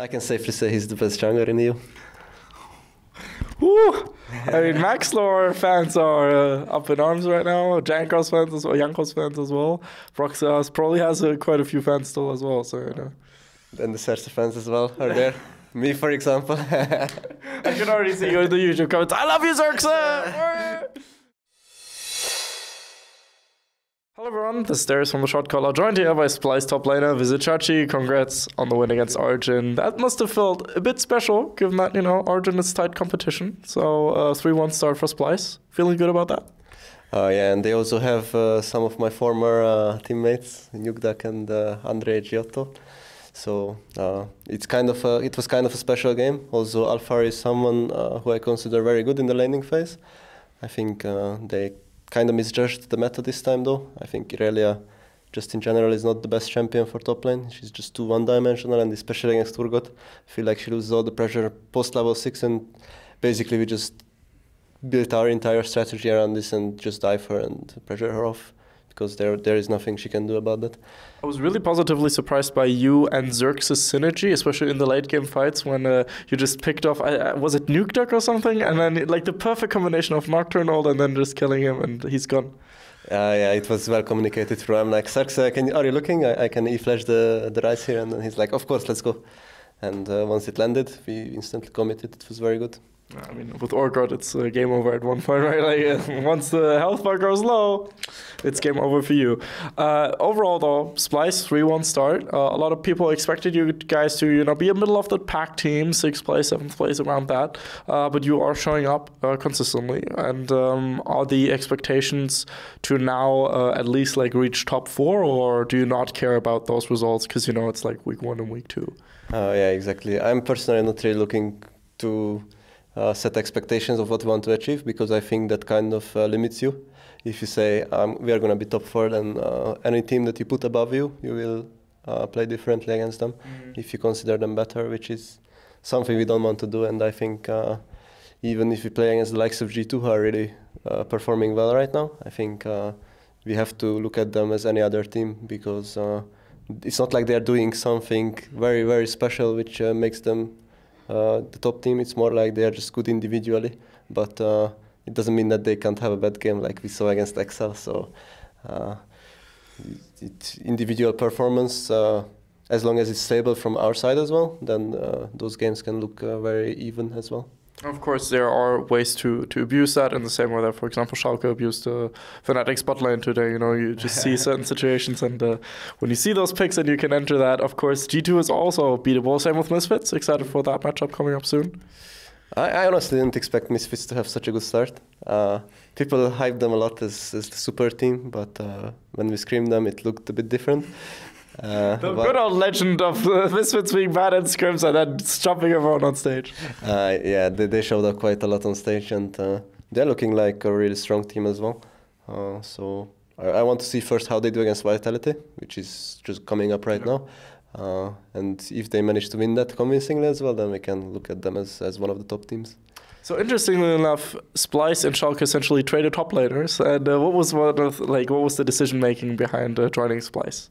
I can safely say he's the best jungler in EU. Woo! I mean, Max Lore fans are up in arms right now. Jankos fans as well, Jankos fans as well. Proxas probably has quite a few fans still as well. So you know. And the Xerxe fans as well are there. Me, for example. I can already see you in the YouTube comments. I love you, Xerxe! Hello everyone, this is Darius from the Shotcaller, joined here by Splyce top laner Vizicsacsi. Congrats on the win against Origin. That must have felt a bit special, given that, you know, Origin is tight competition. So 3-1 start for Splyce. Feeling good about that? Yeah, and they also have some of my former teammates, Nukdak and Andrei Giotto. So it was kind of a special game. Also, Alphari is someone who I consider very good in the laning phase. I think they kind of misjudged the meta this time though. I think Irelia, just in general, is not the best champion for top lane. She's just too one-dimensional, and especially against Urgot, I feel like she loses all the pressure post-level 6, and basically we just built our entire strategy around this and just dive her and pressure her off, because there is nothing she can do about that. I was really positively surprised by you and Xerxe's synergy, especially in the late game fights when you just picked off, was it Nukeduck or something? And then like the perfect combination of Nocturne ult and then just killing him and he's gone. Yeah, it was well communicated through. I'm like, Xerxe, are you looking? I can E-flash the Rise here. And then he's like, of course, let's go. And once it landed, we instantly committed. It was very good. I mean, with Urgot, it's game over at one point, right? Like, once the health bar goes low, it's game over for you. Overall, though, Splyce 3-1 start. A lot of people expected you guys to, you know, be a middle of the pack team, 6th place, 7th place, around that. But you are showing up consistently. And are the expectations to now at least like reach top 4, or do you not care about those results because you know it's like week 1 and week 2? Yeah, exactly. I'm personally not really looking to set expectations of what we want to achieve, because I think that kind of limits you. If you say we are going to be top 4, then any team that you put above you, you will play differently against them if you consider them better, which is something we don't want to do. And I think even if we play against the likes of G2, who are really performing well right now, I think we have to look at them as any other team, because it's not like they're doing something very, very special which makes them the top team. It's more like they are just good individually, but it doesn't mean that they can't have a bad game like we saw against Excel. So individual performance, as long as it's stable from our side as well, then those games can look very even as well. Of course, there are ways to abuse that in the same way that, for example, Schalke abused Fnatic's bot lane today. You know, you just see certain situations, and when you see those picks and you can enter that, of course, G2 is also beatable. Same with Misfits. Excited for that matchup coming up soon. I honestly didn't expect Misfits to have such a good start. People hyped them a lot as the super team, but when we screamed them, it looked a bit different. The good old legend of Misfits being bad at scrims and then jumping everyone on stage. Yeah, they showed up quite a lot on stage, and they're looking like a really strong team as well. So I want to see first how they do against Vitality, which is just coming up right now. And if they manage to win that convincingly as well, then we can look at them as one of the top teams. So interestingly enough, Splyce and Schalke essentially traded top laners. And what was the decision making behind joining Splyce?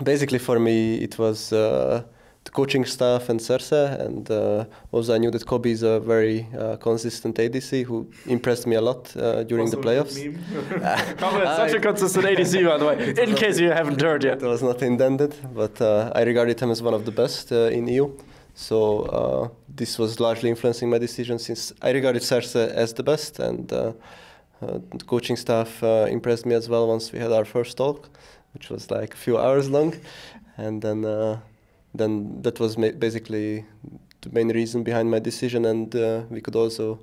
Basically, for me, it was the coaching staff and Xerxe, and also I knew that Kobe is a very consistent ADC who impressed me a lot during also the playoffs. Kobe is such a consistent ADC, by the way, in case you haven't heard yet. It was not intended, but I regarded him as one of the best in EU. So this was largely influencing my decision, since I regarded Xerxe as the best, and the coaching staff impressed me as well once we had our first talk, which was like a few hours long, and then that was basically the main reason behind my decision, and we could also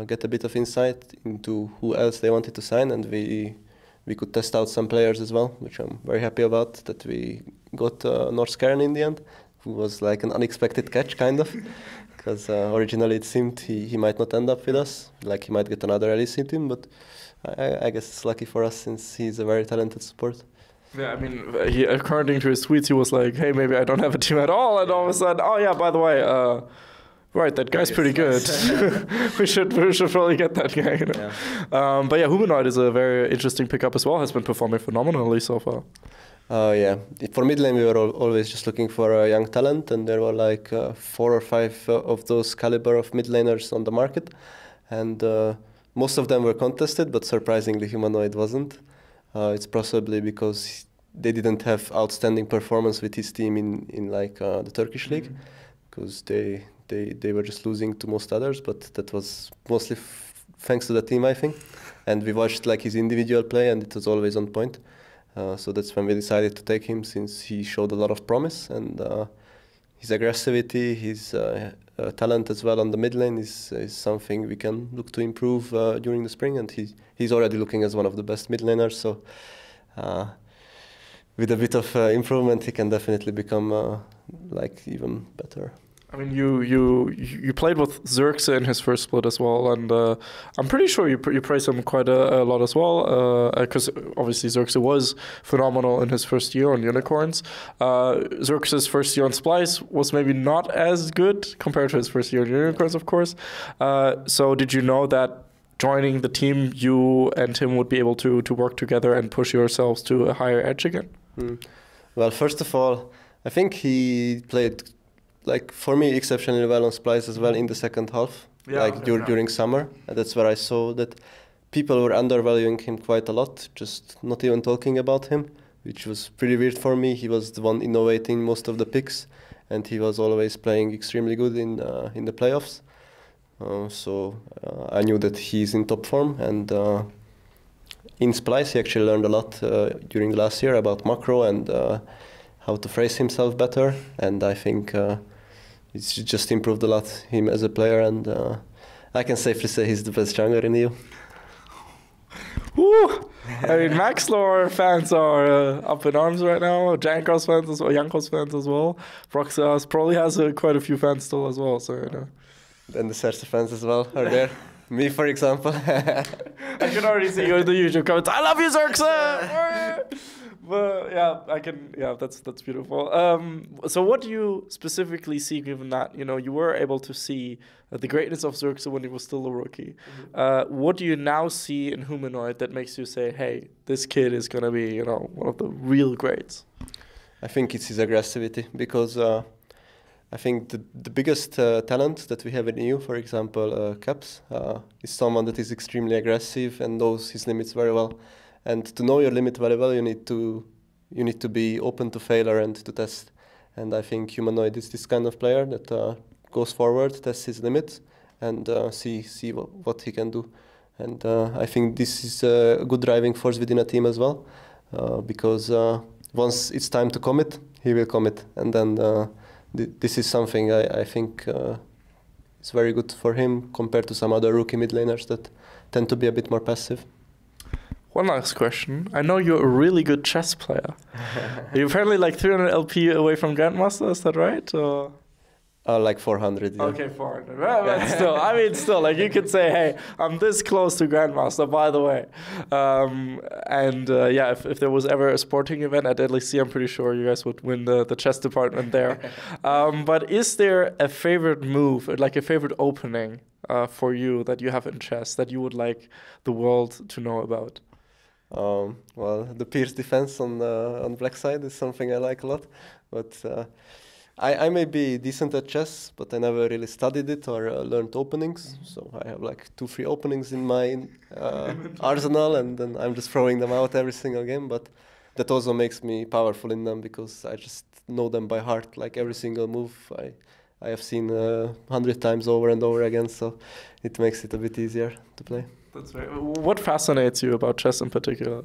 get a bit of insight into who else they wanted to sign, and we could test out some players as well, which I'm very happy about, that we got North Karen in the end, who was like an unexpected catch, kind of, because originally it seemed he might not end up with us, like he might get another LEC team, but I guess it's lucky for us, since he's a very talented support. Yeah, I mean, according to his tweets, he was like, hey, maybe I don't have a team at all. And all of a sudden, oh yeah, by the way, right, that guy's pretty good. we should probably get that guy. You know? Yeah. But yeah, Humanoid is a very interesting pickup as well, has been performing phenomenally so far. Yeah, for mid lane we were always just looking for a young talent, and there were like 4 or 5 of those caliber of mid laners on the market, and most of them were contested, but surprisingly Humanoid wasn't. It's possibly because they didn't have outstanding performance with his team in like the Turkish league, because they were just losing to most others, but that was mostly thanks to the team, I think. And we watched like his individual play, and it was always on point. So that's when we decided to take him, since he showed a lot of promise, and his aggressivity, his talent as well on the mid lane is something we can look to improve during the spring, and he's already looking as one of the best mid laners. So with a bit of improvement, he can definitely become like even better. I mean, you played with Xerxe in his first split as well, and I'm pretty sure you praised him quite a lot as well, because obviously Xerxe was phenomenal in his first year on Unicorns. Xerxe's first year on Splyce was maybe not as good compared to his first year on Unicorns, of course. So did you know that joining the team, you and him would be able to work together and push yourselves to a higher edge again? Well, first of all, I think he played, like, for me, exceptionally well on Splyce as well in the second half, during summer. And that's where I saw that people were undervaluing him quite a lot, just not even talking about him, which was pretty weird for me. He was the one innovating most of the picks, and he was always playing extremely good in the playoffs. So I knew that he's in top form, and in Splyce he actually learned a lot during last year about macro and how to phrase himself better, and I think it's just improved a lot, him as a player, and I can safely say he's the best jungler in EU. Woo! I mean, Maxlore fans are up in arms right now. Jankos fans as well, Jankos fans as well. Proxas probably has quite a few fans still as well, so you know. And the Xerxe fans as well are there. Me, for example. I can already see you in the YouTube comments. I love you, Xerxe! But yeah, I can. Yeah, that's beautiful. So, what do you specifically see, given that you were able to see the greatness of Xerxe when he was still a rookie? What do you now see in Humanoid that makes you say, "Hey, this kid is gonna be, one of the real greats"? I think it's his aggressivity, because I think the biggest talent that we have in EU, for example, Caps, is someone that is extremely aggressive and knows his limits very well. And to know your limit very well, you need to be open to failure and to test. And I think Humanoid is this kind of player that goes forward, tests his limits, and see what he can do. And I think this is a good driving force within a team as well, because once it's time to commit, he will commit, and then. This is something I think is very good for him compared to some other rookie mid laners that tend to be a bit more passive. One last question. I know you're a really good chess player. You're apparently like 300 LP away from Grandmaster, is that right? Or? Like 400, yeah. Okay, 400. Well, but still, like you could say, hey, I'm this close to Grandmaster, by the way. Yeah, if there was ever a sporting event at LEC, I'm pretty sure you guys would win the chess department there. But is there a favorite move, like a favorite opening for you that you have in chess that you would like the world to know about? Well, the Pierce defense on black side is something I like a lot, but I may be decent at chess, but I never really studied it or learned openings. So I have like 2-3 openings in my arsenal, and then I'm just throwing them out every single game. But that also makes me powerful in them, because I just know them by heart. Like every single move I have seen 100 times over and over again. So it makes it a bit easier to play. That's right. What fascinates you about chess in particular?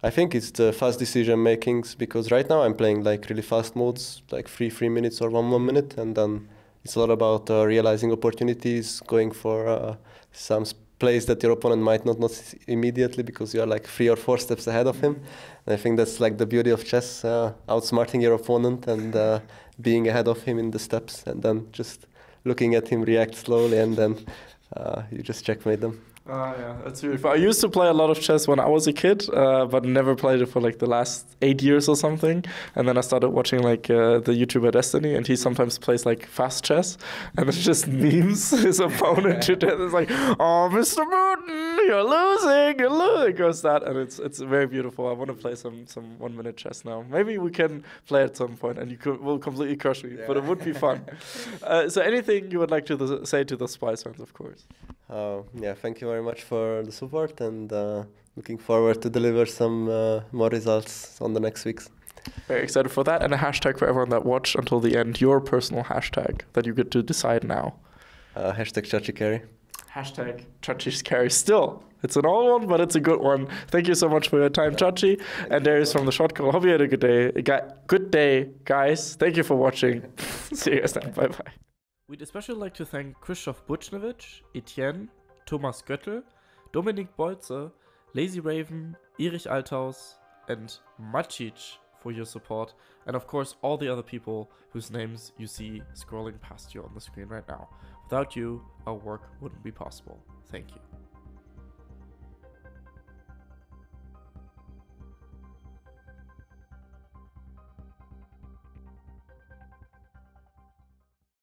I think it's the fast decision makings, because right now I'm playing like really fast modes, like 3 minutes or 1 minute, and then it's a lot about realizing opportunities, going for some plays that your opponent might not notice immediately because you are like 3 or 4 steps ahead of him. And I think that's like the beauty of chess, outsmarting your opponent and being ahead of him in the steps, and then just looking at him react slowly, and then you just checkmate them. Yeah, that's really fun. I used to play a lot of chess when I was a kid, but never played it for like the last 8 years or something. And then I started watching like the YouTuber Destiny, and he sometimes plays like fast chess, and it's just memes his opponent to death. It's like, oh, Mr. Bruton, you're losing, It goes that, and it's very beautiful. I want to play some 1 minute chess now. Maybe we can play at some point, and will completely crush me, but it would be fun. So anything you would like to say to the Splyce fans, of course. Yeah, thank you very much for the support, and looking forward to deliver some more results on the next weeks. Very excited for that, and a hashtag for everyone that watched until the end, your personal hashtag that you get to decide now. Hashtag Shotcaller. Hashtag Shotcaller. Still, it's an old one, but it's a good one. Thank you so much for your time, Chachi. And Darius from the Shotcaller. Hope you had a good day. Good day, guys. Thank you for watching. See you guys then. Bye-bye. We'd especially like to thank Krzysztof Buchnevich, Etienne, Thomas Göttel, Dominik Bolze, Lazy Raven, Erich Althaus, and Macic for your support, and of course all the other people whose names you see scrolling past you on the screen right now. Without you, our work wouldn't be possible. Thank you.